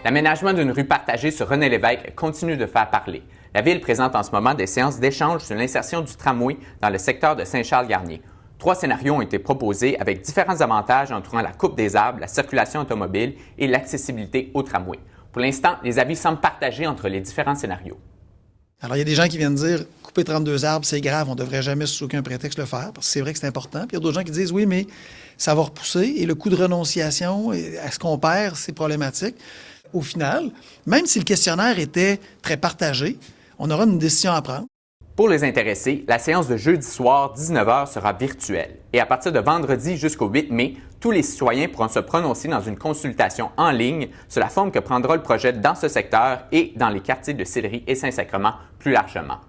L'aménagement d'une rue partagée sur René-Lévesque continue de faire parler. La Ville présente en ce moment des séances d'échange sur l'insertion du tramway dans le secteur de Saint-Charles-Garnier. 3 scénarios ont été proposés avec différents avantages entourant la coupe des arbres, la circulation automobile et l'accessibilité au tramway. Pour l'instant, les avis semblent partagés entre les différents scénarios. Alors, il y a des gens qui viennent dire « couper 32 arbres, c'est grave, on ne devrait jamais sous aucun prétexte le faire, parce que c'est vrai que c'est important. » Puis il y a d'autres gens qui disent « oui, mais ça va repousser et le coût de renonciation, à ce qu'on perd, c'est problématique. » Au final, même si le questionnaire était très partagé, on aura une décision à prendre. Pour les intéressés, la séance de jeudi soir, 19h, sera virtuelle. Et à partir de vendredi jusqu'au 8 mai, tous les citoyens pourront se prononcer dans une consultation en ligne sur la forme que prendra le projet dans ce secteur et dans les quartiers de Sillery et Saint-Sacrement plus largement.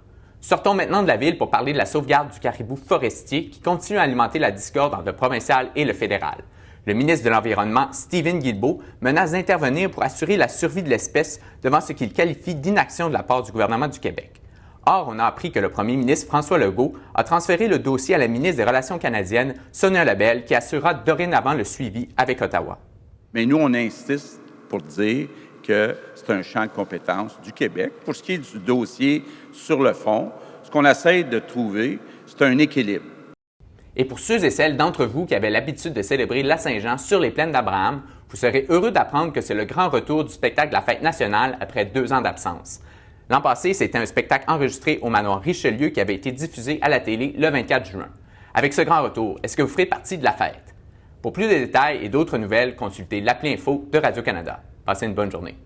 Sortons maintenant de la Ville pour parler de la sauvegarde du caribou forestier qui continue à alimenter la discorde entre le provincial et le fédéral. Le ministre de l'Environnement, Stephen Guilbeault, menace d'intervenir pour assurer la survie de l'espèce devant ce qu'il qualifie d'inaction de la part du gouvernement du Québec. Or, on a appris que le premier ministre François Legault a transféré le dossier à la ministre des Relations canadiennes, Sonia Lebel, qui assurera dorénavant le suivi avec Ottawa. Mais nous, on insiste pour dire que c'est un champ de compétences du Québec. Pour ce qui est du dossier sur le fond, ce qu'on essaie de trouver, c'est un équilibre. Et pour ceux et celles d'entre vous qui avaient l'habitude de célébrer la Saint-Jean sur les plaines d'Abraham, vous serez heureux d'apprendre que c'est le grand retour du spectacle de la Fête nationale après 2 ans d'absence. L'an passé, c'était un spectacle enregistré au manoir Richelieu qui avait été diffusé à la télé le 24 juin. Avec ce grand retour, est-ce que vous ferez partie de la fête? Pour plus de détails et d'autres nouvelles, consultez l'appli info de Radio-Canada. Passez une bonne journée.